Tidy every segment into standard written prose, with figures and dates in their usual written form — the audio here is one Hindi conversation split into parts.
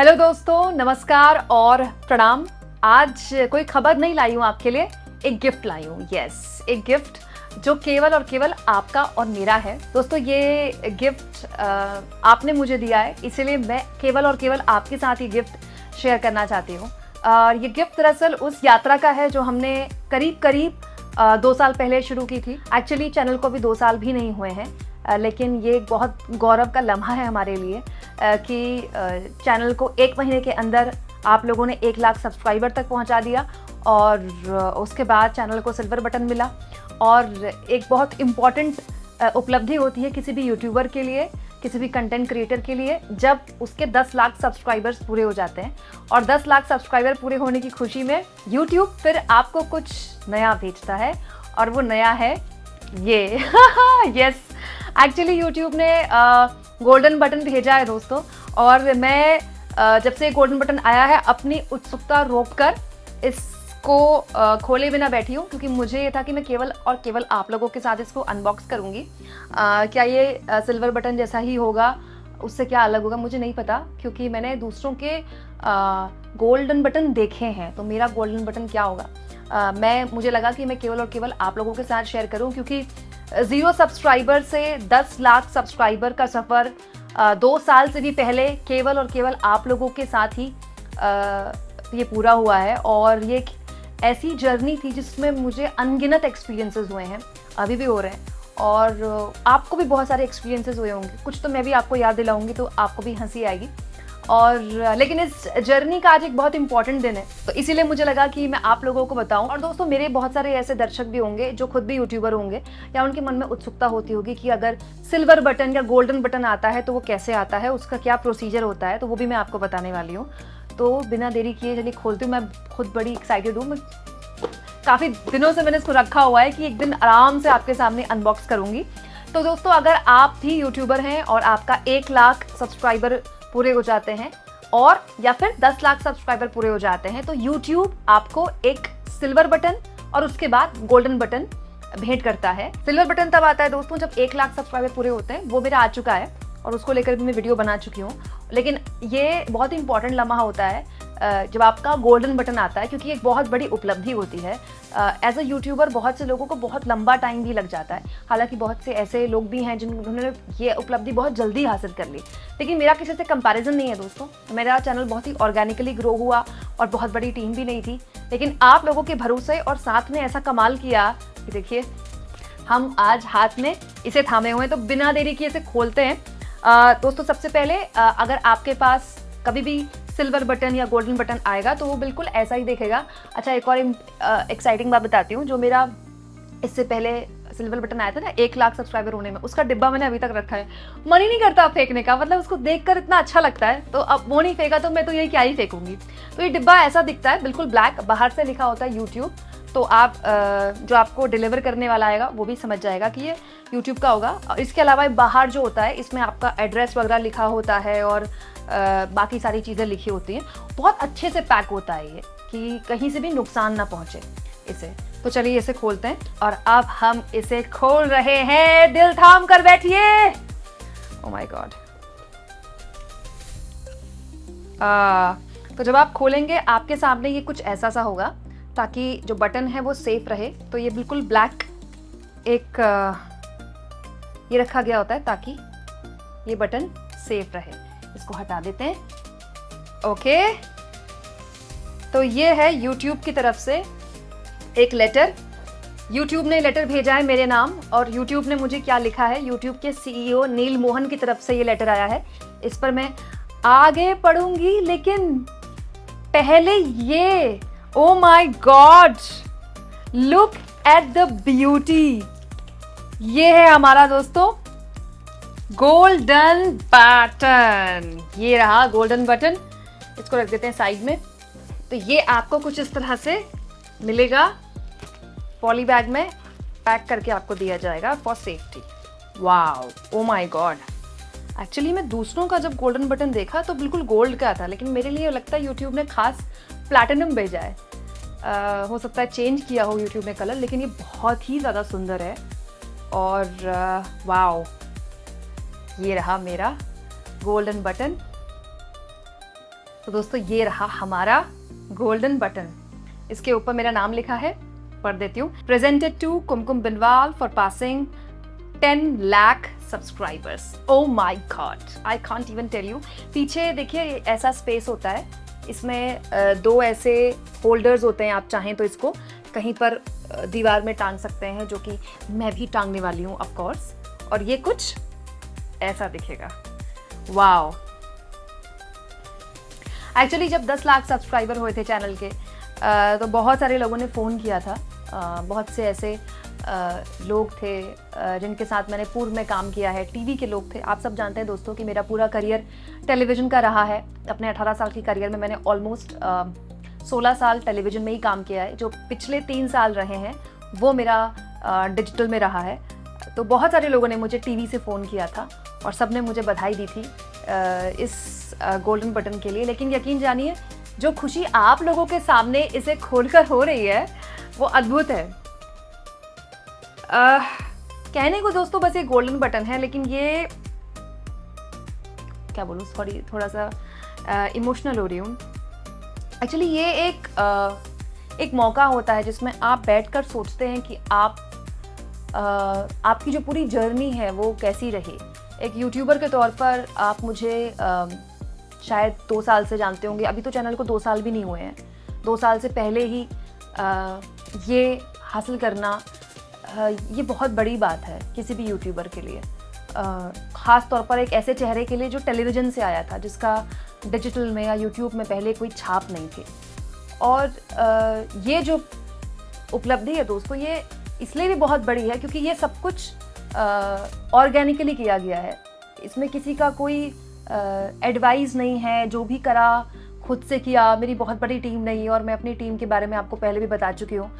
हेलो दोस्तों, नमस्कार और प्रणाम। आज कोई खबर नहीं लाई हूँ आपके लिए, एक गिफ्ट लाई हूँ। यस, एक गिफ्ट जो केवल और केवल आपका और मेरा है। दोस्तों, ये गिफ्ट आपने मुझे दिया है, इसीलिए मैं केवल और केवल आपके साथ ये गिफ्ट शेयर करना चाहती हूँ। और ये गिफ्ट दरअसल उस यात्रा का है जो हमने करीब करीब 2 साल पहले शुरू की थी। एक्चुअली चैनल को भी 2 साल भी नहीं हुए हैं, लेकिन ये एक बहुत गौरव का लम्हा है हमारे लिए कि चैनल को 1 महीने के अंदर आप लोगों ने 1 लाख सब्सक्राइबर तक पहुंचा दिया और उसके बाद चैनल को सिल्वर बटन मिला। और एक बहुत इम्पॉर्टेंट उपलब्धि होती है किसी भी यूट्यूबर के लिए, किसी भी कंटेंट क्रिएटर के लिए, जब उसके 10 लाख सब्सक्राइबर्स पूरे हो जाते हैं। और 10 लाख सब्सक्राइबर पूरे होने की खुशी में यूट्यूब फिर आपको कुछ नया भेजता है, और वो नया है ये। यस, एक्चुअली यूट्यूब ने गोल्डन बटन भेजा है दोस्तों, और मैं जब से गोल्डन बटन आया है अपनी उत्सुकता रोककर इसको खोले बिना बैठी हूँ, क्योंकि मुझे ये था कि मैं केवल और केवल आप लोगों के साथ इसको अनबॉक्स करूँगी। क्या ये सिल्वर बटन जैसा ही होगा, उससे क्या अलग होगा मुझे नहीं पता, क्योंकि मैंने दूसरों के गोल्डन बटन देखे हैं, तो मेरा गोल्डन बटन क्या होगा। मुझे लगा कि मैं केवल और केवल आप लोगों के साथ शेयर करूं, क्योंकि 0 सब्सक्राइबर से 10 लाख सब्सक्राइबर का सफ़र 2 साल से भी पहले केवल और केवल आप लोगों के साथ ही ये पूरा हुआ है। और ये एक ऐसी जर्नी थी जिसमें मुझे अनगिनत एक्सपीरियंसेस हुए हैं, अभी भी हो रहे हैं, और आपको भी बहुत सारे एक्सपीरियंसेस हुए होंगे। कुछ तो मैं भी आपको याद दिलाऊंगी तो आपको भी हंसी आएगी। और लेकिन इस जर्नी का आज एक बहुत इंपॉर्टेंट दिन है, तो इसीलिए मुझे लगा कि मैं आप लोगों को बताऊं। और दोस्तों, मेरे बहुत सारे ऐसे दर्शक भी होंगे जो खुद भी यूट्यूबर होंगे, या उनके मन में उत्सुकता होती होगी कि अगर सिल्वर बटन या गोल्डन बटन आता है तो वो कैसे आता है, उसका क्या प्रोसीजर होता है, तो वो भी मैं आपको बताने वाली हूँ। तो बिना देरी किए चलिए खोलती हूँ। मैं खुद बड़ी एक्साइटेड हूँ। मैं काफ़ी दिनों से मैंने इसको रखा हुआ है कि एक दिन आराम से आपके सामने अनबॉक्स करूँगी। तो दोस्तों, अगर आप भी यूट्यूबर हैं और आपका 1 लाख सब्सक्राइबर पूरे हो जाते हैं, और या फिर 10 लाख सब्सक्राइबर पूरे हो जाते हैं, तो YouTube आपको एक सिल्वर बटन और उसके बाद गोल्डन बटन भेंट करता है। सिल्वर बटन तब आता है दोस्तों जब 1 लाख सब्सक्राइबर पूरे होते हैं। वो मेरा आ चुका है और उसको लेकर भी मैं वीडियो बना चुकी हूँ। लेकिन ये बहुत इंपॉर्टेंट लम्हा होता है जब आपका गोल्डन बटन आता है, क्योंकि एक बहुत बड़ी उपलब्धि होती है। एज अ यूट्यूबर बहुत से लोगों को बहुत लंबा टाइम भी लग जाता है, हालांकि बहुत से ऐसे लोग भी हैं जिन्होंने ये उपलब्धि बहुत जल्दी हासिल कर ली। लेकिन मेरा किसी से कंपैरिजन नहीं है दोस्तों। मेरा चैनल बहुत ही ऑर्गेनिकली ग्रो हुआ और बहुत बड़ी टीम भी नहीं थी, लेकिन आप लोगों के भरोसे और साथ में ऐसा कमाल किया कि देखिए हम आज हाथ में इसे थामे हुए हैं। तो बिना देरी किए इसे खोलते हैं। दोस्तों, सबसे पहले अगर आपके पास कभी भी सिल्वर बटन या गोल्डन बटन आएगा तो वो बिल्कुल ऐसा ही दिखेगा। अच्छा, एक और एक्साइटिंग बात बताती हूँ। जो मेरा इससे पहले सिल्वर बटन आया था ना 1 लाख सब्सक्राइबर होने में, उसका डिब्बा मैंने अभी तक रखा है। मन ही नहीं करता फेंकने का, मतलब उसको देखकर इतना अच्छा लगता है। तो अब वो नहीं फेंका तो मैं तो यही क्या ही फेंकूंगी। तो ये डिब्बा ऐसा दिखता है, बिल्कुल ब्लैक, बाहर से लिखा होता है यूट्यूब। तो आप जो आपको डिलीवर करने वाला आएगा वो भी समझ जाएगा कि ये यूट्यूब का होगा। और इसके अलावा बाहर जो होता है इसमें आपका एड्रेस वगैरह लिखा होता है और बाकी सारी चीज़ें लिखी होती हैं। बहुत अच्छे से पैक होता है ये, कि कहीं से भी नुकसान ना पहुँचे इसे। तो चलिए इसे खोलते हैं, और अब हम इसे खोल रहे हैं। दिल थाम कर बैठिए। Oh my God. तो जब आप खोलेंगे आपके सामने ये कुछ ऐसा सा होगा, ताकि जो बटन है वो सेफ रहे। तो ये बिल्कुल ब्लैक एक ये रखा गया होता है ताकि ये बटन सेफ रहे। इसको हटा देते हैं। ओके, तो ये है YouTube की तरफ से एक लेटर। YouTube ने लेटर भेजा है मेरे नाम, और YouTube ने मुझे क्या लिखा है, YouTube के CEO नील मोहन की तरफ से ये लेटर आया है। इस पर मैं आगे पढ़ूंगी, लेकिन पहले ये, oh my God, look at the beauty. ये है हमारा दोस्तों गोल्डन बटन। ये रहा गोल्डन बटन। इसको रख देते हैं साइड में। तो ये आपको कुछ इस तरह से मिलेगा, पॉली बैग में पैक करके आपको दिया जाएगा for safety. Wow, oh my God. Actually मैं दूसरों का जब गोल्डन बटन देखा तो बिल्कुल गोल्ड का था, लेकिन मेरे लिए लगता है यूट्यूब ने खास प्लैटिनम भेजा है। हो सकता है चेंज किया हो यूट्यूब ने कलर, लेकिन ये बहुत ही ज़्यादा सुंदर है। और वाओ, ये रहा मेरा गोल्डन बटन। तो दोस्तों ये रहा हमारा गोल्डन बटन, इसके ऊपर मेरा नाम लिखा है, पढ़ देती हूँ। Presented to Kumkum Binwal for passing 10 lakh subscribers. Oh my God, I can't even tell you. पीछे देखिए ऐसा स्पेस होता है, इसमें दो ऐसे होल्डर्स होते हैं, आप चाहें तो इसको कहीं पर दीवार में टांग सकते हैं, जो कि मैं भी टांगने वाली हूँ ऑफ कोर्स। और ये कुछ ऐसा दिखेगा। वाओ, एक्चुअली जब 10 लाख सब्सक्राइबर हुए थे चैनल के तो बहुत सारे लोगों ने फ़ोन किया था। बहुत से ऐसे लोग थे जिनके साथ मैंने पूर्व में काम किया है, टीवी के लोग थे। आप सब जानते हैं दोस्तों कि मेरा पूरा करियर टेलीविज़न का रहा है। अपने 18 साल की करियर में मैंने ऑलमोस्ट 16 साल टेलीविज़न में ही काम किया है। जो पिछले 3 साल रहे हैं वो मेरा डिजिटल में रहा है। तो बहुत सारे लोगों ने मुझे टीवी से फ़ोन किया था और सब ने मुझे बधाई दी थी इस गोल्डन बटन के लिए। लेकिन यकीन जानिए, जो खुशी आप लोगों के सामने इसे खोलकर हो रही है वो अद्भुत है। कहने को दोस्तों बस ये गोल्डन बटन है, लेकिन ये क्या बोलूँ, सॉरी थोड़ा सा इमोशनल हो रही हूँ। एक्चुअली ये एक मौका होता है जिसमें आप बैठकर सोचते हैं कि आपकी जो पूरी जर्नी है वो कैसी रही। एक यूट्यूबर के तौर पर आप मुझे शायद 2 साल से जानते होंगे। अभी तो चैनल को 2 साल भी नहीं हुए हैं। 2 साल से पहले ही ये हासिल करना ये बहुत बड़ी बात है किसी भी यूट्यूबर के लिए, ख़ास तौर पर एक ऐसे चेहरे के लिए जो टेलीविज़न से आया था, जिसका डिजिटल में या यूट्यूब में पहले कोई छाप नहीं थी। और ये जो उपलब्धि है दोस्तों, ये इसलिए भी बहुत बड़ी है क्योंकि ये सब कुछ ऑर्गेनिकली किया गया है। इसमें किसी का कोई एडवाइस नहीं है, जो भी करा खुद से किया। मेरी बहुत बड़ी टीम नहीं है और मैं अपनी टीम के बारे में आपको पहले भी बता चुकी हूँ।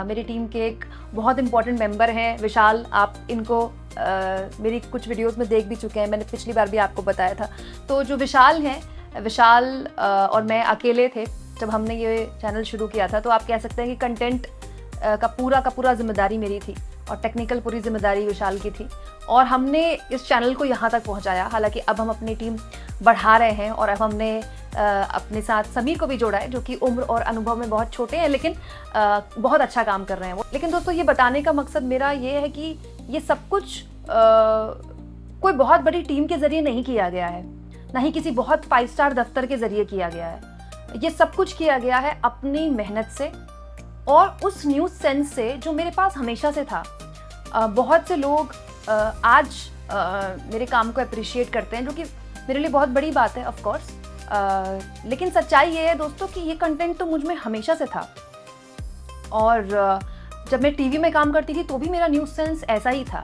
मेरी टीम के एक बहुत इंपॉर्टेंट मेंबर हैं विशाल। आप इनको मेरी कुछ वीडियोस में देख भी चुके हैं, मैंने पिछली बार भी आपको बताया था। तो जो विशाल हैं, विशाल और मैं अकेले थे जब हमने ये चैनल शुरू किया था। तो आप कह सकते हैं कि कंटेंट का पूरा जिम्मेदारी मेरी थी और टेक्निकल पूरी जिम्मेदारी विशाल की थी। और हमने इस चैनल को यहाँ तक पहुँचाया। हालांकि अब हम अपनी टीम बढ़ा रहे हैं और अब हमने अपने साथ समीर को भी जोड़ा है, जो कि उम्र और अनुभव में बहुत छोटे हैं, लेकिन बहुत अच्छा काम कर रहे हैं वो। लेकिन दोस्तों, ये बताने का मकसद मेरा ये है कि ये सब कुछ कोई बहुत बड़ी टीम के ज़रिए नहीं किया गया है, ना ही किसी बहुत 5 स्टार दफ्तर के ज़रिए किया गया है। ये सब कुछ किया गया है अपनी मेहनत से और उस न्यूज़ सेंस से जो मेरे पास हमेशा से था। बहुत से लोग आज मेरे काम को अप्रिशिएट करते हैं, जो कि मेरे लिए बहुत बड़ी बात है ऑफ कोर्स। लेकिन सच्चाई ये है दोस्तों कि ये कंटेंट तो मुझ में हमेशा से था। और जब मैं टीवी में काम करती थी तो भी मेरा न्यूज़ सेंस ऐसा ही था।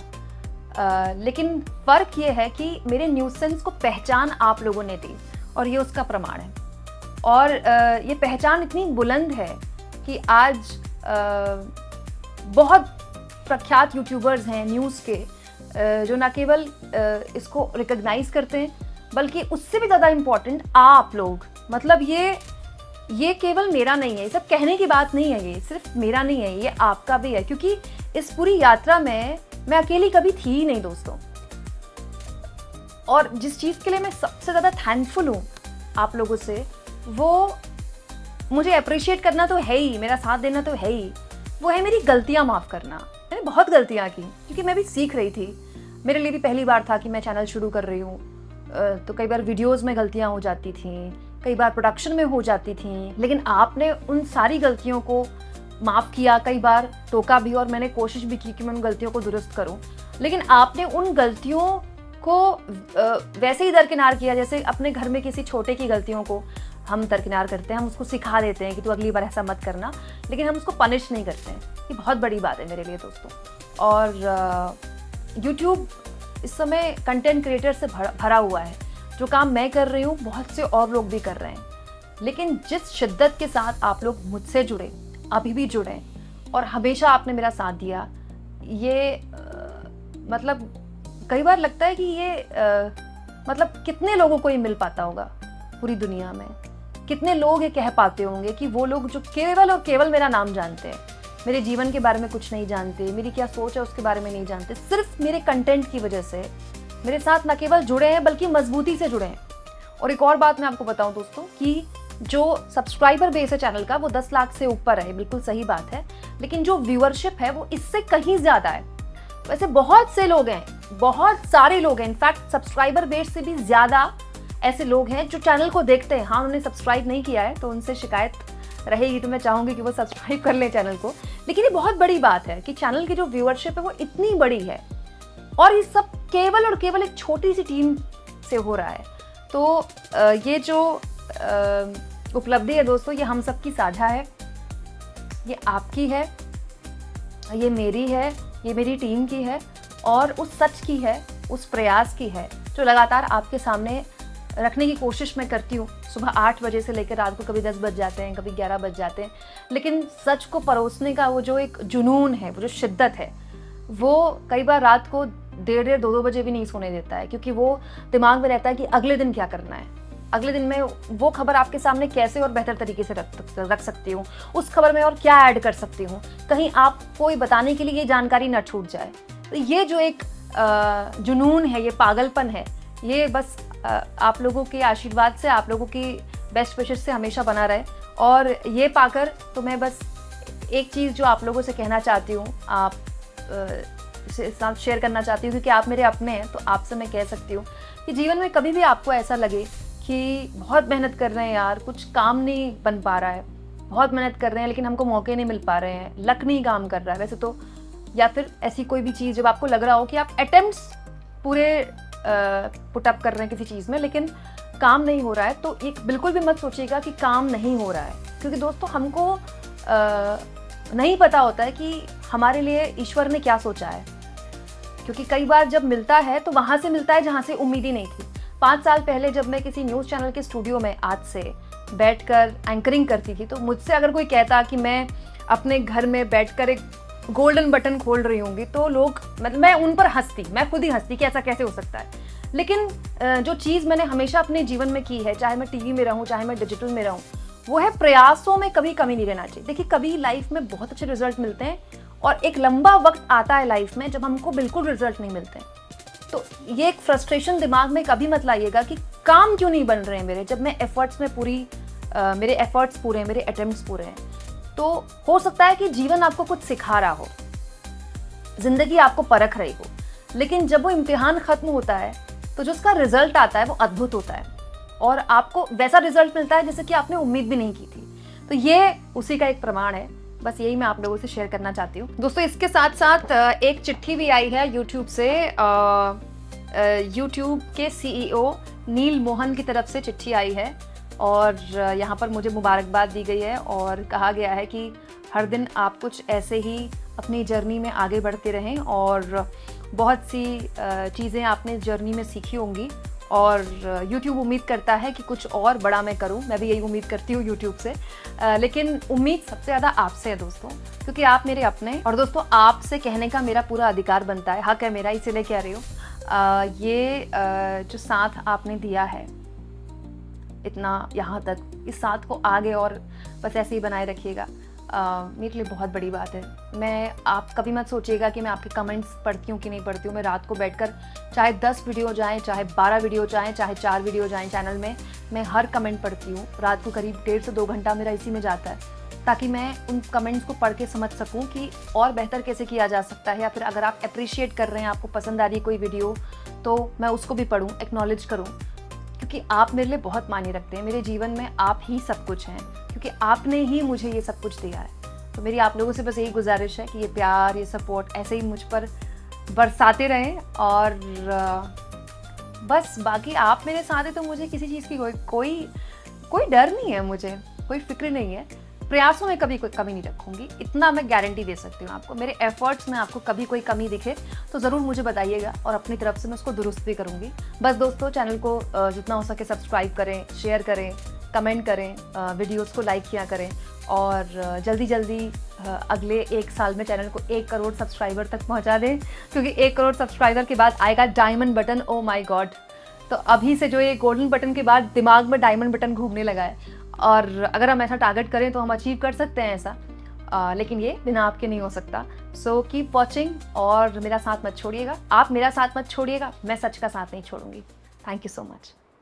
लेकिन फ़र्क ये है कि मेरे न्यूज़ सेंस को पहचान आप लोगों ने दी और ये उसका प्रमाण है। और ये पहचान इतनी बुलंद है कि आज बहुत प्रख्यात यूट्यूबर्स हैं न्यूज़ के, जो ना केवल इसको रिकॉग्नाइज़ करते हैं, बल्कि उससे भी ज़्यादा इम्पॉर्टेंट आप लोग। मतलब ये केवल मेरा नहीं है, ये सब कहने की बात नहीं है, ये सिर्फ मेरा नहीं है, ये आपका भी है। क्योंकि इस पूरी यात्रा में मैं अकेली कभी थी ही नहीं दोस्तों। और जिस चीज़ के लिए मैं सबसे ज़्यादा थैंकफुल हूँ आप लोगों से, वो मुझे अप्रिशिएट करना तो है ही, मेरा साथ देना तो है ही, वो है मेरी गलतियाँ माफ़ करना। मैंने बहुत गलतियाँ की क्योंकि मैं भी सीख रही थी। मेरे लिए भी पहली बार था कि मैं चैनल शुरू कर रही हूँ, तो कई बार वीडियोस में गलतियाँ हो जाती थी, कई बार प्रोडक्शन में हो जाती थी। लेकिन आपने उन सारी गलतियों को माफ़ किया, कई बार टोका भी, और मैंने कोशिश भी की कि मैं उन गलतियों को दुरुस्त करूं। लेकिन आपने उन गलतियों को वैसे ही दरकिनार किया जैसे अपने घर में किसी छोटे की गलतियों को हम दरकिनार करते हैं। हम उसको सिखा देते हैं कि तू अगली बार ऐसा मत करना, लेकिन हम उसको पनिश नहीं करते हैं। ये बहुत बड़ी बात है मेरे लिए दोस्तों। और यूट्यूब इस समय कंटेंट क्रिएटर से भरा हुआ है। जो काम मैं कर रही हूँ बहुत से और लोग भी कर रहे हैं, लेकिन जिस शिद्दत के साथ आप लोग मुझसे जुड़े, अभी भी जुड़े और हमेशा आपने मेरा साथ दिया, ये मतलब कई बार लगता है कि ये मतलब कितने लोगों को ये मिल पाता होगा पूरी दुनिया में। कितने लोग ये कह पाते होंगे कि वो लोग जो केवल और केवल मेरा नाम जानते हैं, मेरे जीवन के बारे में कुछ नहीं जानते, मेरी क्या सोच है उसके बारे में नहीं जानते, सिर्फ मेरे कंटेंट की वजह से मेरे साथ न केवल जुड़े हैं बल्कि मजबूती से जुड़े हैं। और एक और बात मैं आपको बताऊं दोस्तों कि जो सब्सक्राइबर बेस है चैनल का वो 10 लाख से ऊपर है, बिल्कुल सही बात है, लेकिन जो व्यूअरशिप है वो इससे कहीं ज़्यादा है। वैसे बहुत से लोग हैं, बहुत सारे लोग हैं, इनफैक्ट सब्सक्राइबर बेस से भी ज़्यादा ऐसे लोग हैं जो चैनल को देखते हैं। हाँ, उन्होंने सब्सक्राइब नहीं किया है तो उनसे शिकायत रहेगी, तो मैं चाहूँगी कि वो सब्सक्राइब कर लें चैनल को। लेकिन ये बहुत बड़ी बात है कि चैनल की जो व्यूअरशिप है वो इतनी बड़ी है और ये सब केवल और केवल एक छोटी सी टीम से हो रहा है। तो ये जो उपलब्धि है दोस्तों, ये हम सबकी साझा है, ये आपकी है, ये मेरी है, ये मेरी टीम की है और उस सच की है, उस प्रयास की है जो लगातार आपके सामने रखने की कोशिश मैं करती हूँ। सुबह 8 बजे से लेकर रात को कभी 10 बज जाते हैं, कभी 11 बज जाते हैं, लेकिन सच को परोसने का वो जो एक जुनून है, वो जो शिद्दत है, वो कई बार रात को 1:30 2 बजे भी नहीं सोने देता है, क्योंकि वो दिमाग में रहता है कि अगले दिन क्या करना है, अगले दिन में वो खबर आपके सामने कैसे और बेहतर तरीके से रख सकती हूँ, उस खबर में और क्या ऐड कर सकती हूँ, कहीं आपको ये बताने के लिए ये जानकारी न छूट जाए। तो ये जो एक जुनून है, ये पागलपन है, ये बस आप लोगों के आशीर्वाद से, आप लोगों की बेस्ट विशेस से हमेशा बना रहे। और ये पाकर तो मैं बस एक चीज़ जो आप लोगों से कहना चाहती हूँ, आप साथ शेयर करना चाहती हूँ, क्योंकि आप मेरे अपने हैं, तो आपसे मैं कह सकती हूँ कि जीवन में कभी भी आपको ऐसा लगे कि बहुत मेहनत कर रहे हैं यार, कुछ काम नहीं बन पा रहा है, बहुत मेहनत कर रहे हैं लेकिन हमको मौके नहीं मिल पा रहे हैं, लक नहीं काम कर रहा है वैसे तो, या फिर ऐसी कोई भी चीज़ जब आपको लग रहा हो कि आप अटेम्प्ट्स पूरे पुटअप कर रहे हैं किसी चीज़ में लेकिन काम नहीं हो रहा है, तो एक बिल्कुल भी मत सोचिएगा कि काम नहीं हो रहा है, क्योंकि दोस्तों हमको नहीं पता होता है कि हमारे लिए ईश्वर ने क्या सोचा है। क्योंकि कई बार जब मिलता है तो वहाँ से मिलता है जहाँ से उम्मीद ही नहीं थी। 5 साल पहले जब मैं किसी न्यूज़ चैनल के स्टूडियो में आज से बैठकर एंकरिंग करती थी, तो मुझसे अगर कोई कहता कि मैं अपने घर में बैठकर एक गोल्डन बटन खोल रही होंगी, तो लोग, मतलब मैं उन पर हंसती, मैं खुद ही हंसती कि ऐसा कैसे हो सकता है। लेकिन जो चीज़ मैंने हमेशा अपने जीवन में की है, चाहे मैं टीवी में रहूँ, चाहे मैं डिजिटल में रहूँ, वो है प्रयासों में कभी कमी नहीं रहना चाहिए। देखिए, कभी लाइफ में बहुत अच्छे रिजल्ट मिलते हैं और एक लंबा वक्त आता है लाइफ में जब हमको बिल्कुल रिजल्ट नहीं मिलते हैं। तो ये एक फ्रस्ट्रेशन दिमाग में कभी मत लाइएगा कि काम क्यों नहीं बन रहे हैं मेरे, जब मैं एफर्ट्स में मेरे एफर्ट्स पूरे हैं, मेरे अटेम्प्ट्स पूरे हैं। तो हो सकता है कि जीवन आपको कुछ सिखा रहा हो, जिंदगी आपको परख रही हो, लेकिन जब वो इम्तिहान खत्म होता है तो जो उसका रिजल्ट आता है वो अद्भुत होता है और आपको वैसा रिजल्ट मिलता है जैसे कि आपने उम्मीद भी नहीं की थी। तो ये उसी का एक प्रमाण है। बस यही मैं आप लोगों से शेयर करना चाहती हूँ दोस्तों। इसके साथ साथ एक चिट्ठी भी आई है यूट्यूब से, यूट्यूब के CEO नील मोहन की तरफ से चिट्ठी आई है और यहाँ पर मुझे मुबारकबाद दी गई है और कहा गया है कि हर दिन आप कुछ ऐसे ही अपनी जर्नी में आगे बढ़ते रहें और बहुत सी चीज़ें आपने जर्नी में सीखी होंगी और YouTube उम्मीद करता है कि कुछ और बड़ा मैं करूं। मैं भी यही उम्मीद करती हूँ YouTube से, लेकिन उम्मीद सबसे ज़्यादा आपसे है दोस्तों, क्योंकि आप मेरे अपने, और दोस्तों आपसे कहने का मेरा पूरा अधिकार बनता है, हक है मेरा, इसीलिए कह रही हूँ। ये जो साथ आपने दिया है इतना यहाँ तक, इस साथ को आगे और बस ऐसे ही बनाए रखिएगा। मेरे लिए बहुत बड़ी बात है। आप कभी मत सोचिएगा कि मैं आपके कमेंट्स पढ़ती हूँ कि नहीं पढ़ती हूँ। मैं रात को बैठकर चाहे 10 वीडियो जाएँ, चाहे 12 वीडियो जाएँ, चाहे 4 वीडियो जाएँ चैनल में, मैं हर कमेंट पढ़ती हूँ। रात को करीब 1.5 से 2 घंटा मेरा इसी में जाता है ताकि मैं उन कमेंट्स को पढ़ के समझ सकूँ कि और बेहतर कैसे किया जा सकता है, या फिर अगर आप अप्रिशिएट कर रहे हैं, आपको पसंद आ रही है कोई वीडियो, तो मैं उसको भी पढ़ूँ, एक्नॉलेज करूँ, क्योंकि आप मेरे लिए बहुत मायने रखते हैं। मेरे जीवन में आप ही सब कुछ हैं, क्योंकि आपने ही मुझे ये सब कुछ दिया है। तो मेरी आप लोगों से बस यही गुजारिश है कि ये प्यार, ये सपोर्ट ऐसे ही मुझ पर बरसाते रहें और बस बाकी आप मेरे साथ हैं तो मुझे किसी चीज़ की कोई डर नहीं है, मुझे कोई फिक्र नहीं है। प्रयासों में कभी कोई कमी नहीं रखूंगी, इतना मैं गारंटी दे सकती हूँ आपको। मेरे एफर्ट्स में आपको कभी कोई कमी दिखे तो ज़रूर मुझे बताइएगा और अपनी तरफ से मैं उसको दुरुस्त भी करूँगी। बस दोस्तों, चैनल को जितना हो सके सब्सक्राइब करें, शेयर करें, कमेंट करें, वीडियोस को लाइक किया करें और जल्दी जल्दी अगले 1 साल में चैनल को 1 करोड़ सब्सक्राइबर तक पहुंचा दें, क्योंकि 1 करोड़ सब्सक्राइबर के बाद आएगा diamond button. Oh my God! तो अभी से जो ये गोल्डन बटन के बाद दिमाग में डायमंड बटन घूमने लगा है और अगर हम ऐसा टारगेट करें तो हम अचीव कर सकते हैं ऐसा, लेकिन ये बिना आपके नहीं हो सकता। सो कीप वॉचिंग और मेरा साथ मत छोड़िएगा। आप मेरा साथ मत छोड़िएगा, मैं सच का साथ नहीं छोड़ूंगी। Thank you so much.